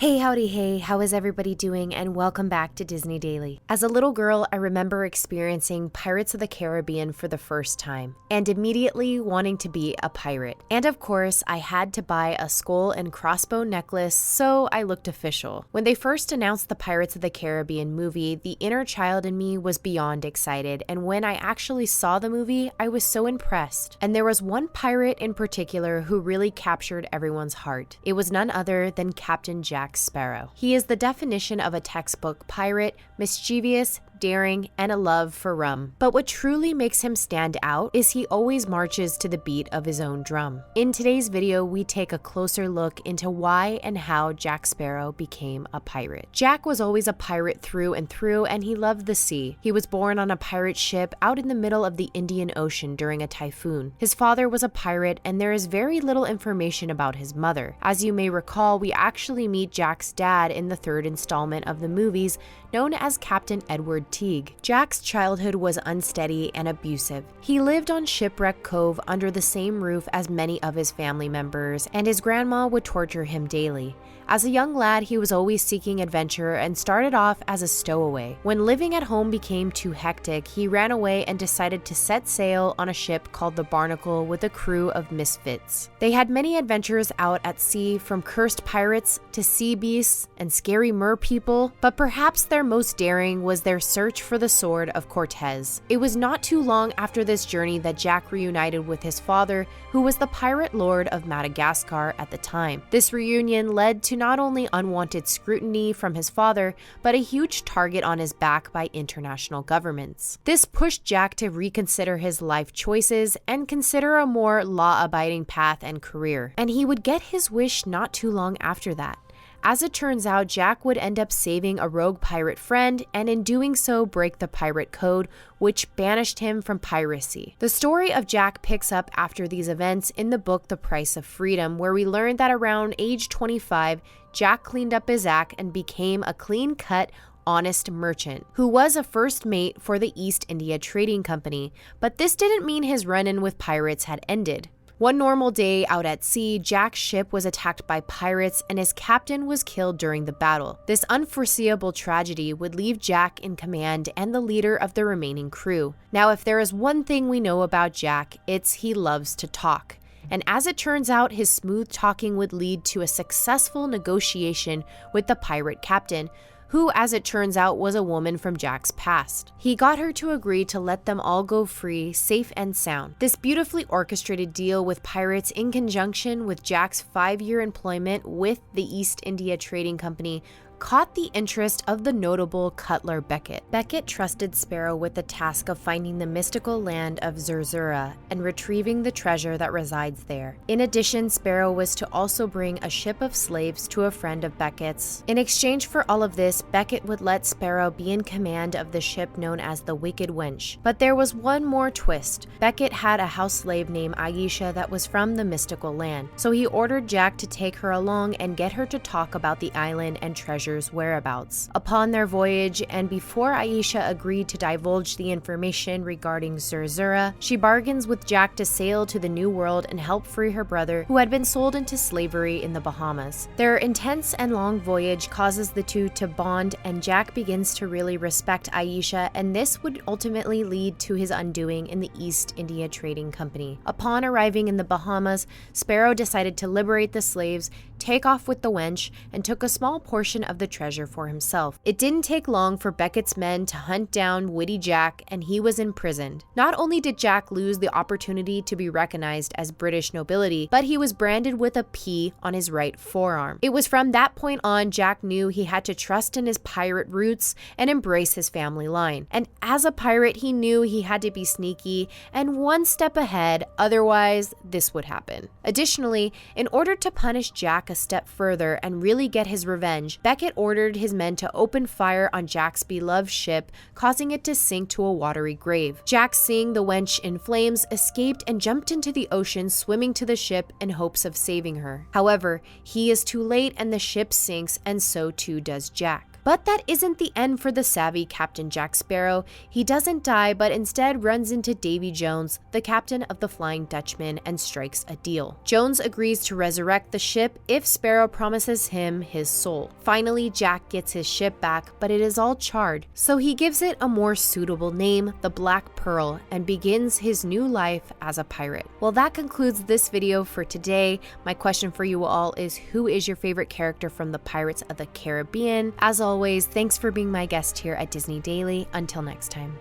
Hey, howdy, hey, how is everybody doing? And welcome back to Disney Daily. As a little girl, I remember experiencing Pirates of the Caribbean for the first time and immediately wanting to be a pirate. And of course, I had to buy a skull and crossbow necklace, so I looked official. When they first announced the Pirates of the Caribbean movie, the inner child in me was beyond excited, and when I actually saw the movie, I was so impressed. And there was one pirate in particular who really captured everyone's heart. It was none other than Captain Jack Sparrow. He is the definition of a textbook pirate, mischievous, daring, and a love for rum. But what truly makes him stand out is he always marches to the beat of his own drum. In today's video, we take a closer look into why and how Jack Sparrow became a pirate. Jack was always a pirate through and through, and he loved the sea. He was born on a pirate ship out in the middle of the Indian Ocean during a typhoon. His father was a pirate, and there is very little information about his mother. As you may recall, we actually meet Jack's dad in the third installment of the movies, known as Captain Edward Teague. Jack's childhood was unsteady and abusive. He lived on Shipwreck Cove under the same roof as many of his family members, and his grandma would torture him daily. As a young lad, he was always seeking adventure and started off as a stowaway. When living at home became too hectic, he ran away and decided to set sail on a ship called the Barnacle with a crew of misfits. They had many adventures out at sea, from cursed pirates to sea beasts and scary mer people, but perhaps their most daring was their search for the sword of Cortez. It was not too long after this journey that Jack reunited with his father, who was the pirate lord of Madagascar at the time. This reunion led to not only unwanted scrutiny from his father, but a huge target on his back by international governments. This pushed Jack to reconsider his life choices and consider a more law-abiding path and career. And he would get his wish not too long after that. As it turns out, Jack would end up saving a rogue pirate friend, and in doing so break the pirate code, which banished him from piracy. The story of Jack picks up after these events in the book The Price of Freedom, where we learn that around age 25, Jack cleaned up his act and became a clean-cut, honest merchant, who was a first mate for the East India Trading Company, but this didn't mean his run-in with pirates had ended. One normal day out at sea, Jack's ship was attacked by pirates and his captain was killed during the battle. This unforeseeable tragedy would leave Jack in command and the leader of the remaining crew. Now, if there is one thing we know about Jack, it's he loves to talk. And as it turns out, his smooth talking would lead to a successful negotiation with the pirate captain, who, as it turns out, was a woman from Jack's past. He got her to agree to let them all go free, safe and sound. This beautifully orchestrated deal with pirates, in conjunction with Jack's 5-year employment with the East India Trading Company, caught the interest of the notable Cutler Beckett. Beckett trusted Sparrow with the task of finding the mystical land of Zerzura and retrieving the treasure that resides there. In addition, Sparrow was to also bring a ship of slaves to a friend of Beckett's. In exchange for all of this, Beckett would let Sparrow be in command of the ship known as the Wicked Wench. But there was one more twist. Beckett had a house slave named Aisha that was from the mystical land, so he ordered Jack to take her along and get her to talk about the island and treasure whereabouts. Upon their voyage, and before Aisha agreed to divulge the information regarding Zerzura, she bargains with Jack to sail to the New World and help free her brother, who had been sold into slavery in the Bahamas. Their intense and long voyage causes the two to bond, and Jack begins to really respect Aisha, and this would ultimately lead to his undoing in the East India Trading Company. Upon arriving in the Bahamas, Sparrow decided to liberate the slaves, take off with the wench, and took a small portion of the treasure for himself. It didn't take long for Beckett's men to hunt down witty Jack, and he was imprisoned. Not only did Jack lose the opportunity to be recognized as British nobility, but he was branded with a P on his right forearm. It was from that point on Jack knew he had to trust in his pirate roots and embrace his family line. And as a pirate, he knew he had to be sneaky and one step ahead, otherwise this would happen. Additionally, in order to punish Jack a step further and really get his revenge, Beckett ordered his men to open fire on Jack's beloved ship, causing it to sink to a watery grave. Jack, seeing the wench in flames, escaped and jumped into the ocean, swimming to the ship in hopes of saving her. However, he is too late and the ship sinks, and so too does Jack. But that isn't the end for the savvy Captain Jack Sparrow. He doesn't die, but instead runs into Davy Jones, the captain of the Flying Dutchman, and strikes a deal. Jones agrees to resurrect the ship if Sparrow promises him his soul. Finally, Jack gets his ship back, but it is all charred, so he gives it a more suitable name, the Black Pearl, and begins his new life as a pirate. Well, that concludes this video for today. My question for you all is, who is your favorite character from the Pirates of the Caribbean? As always, thanks for being my guest here at Disney Daily. Until next time.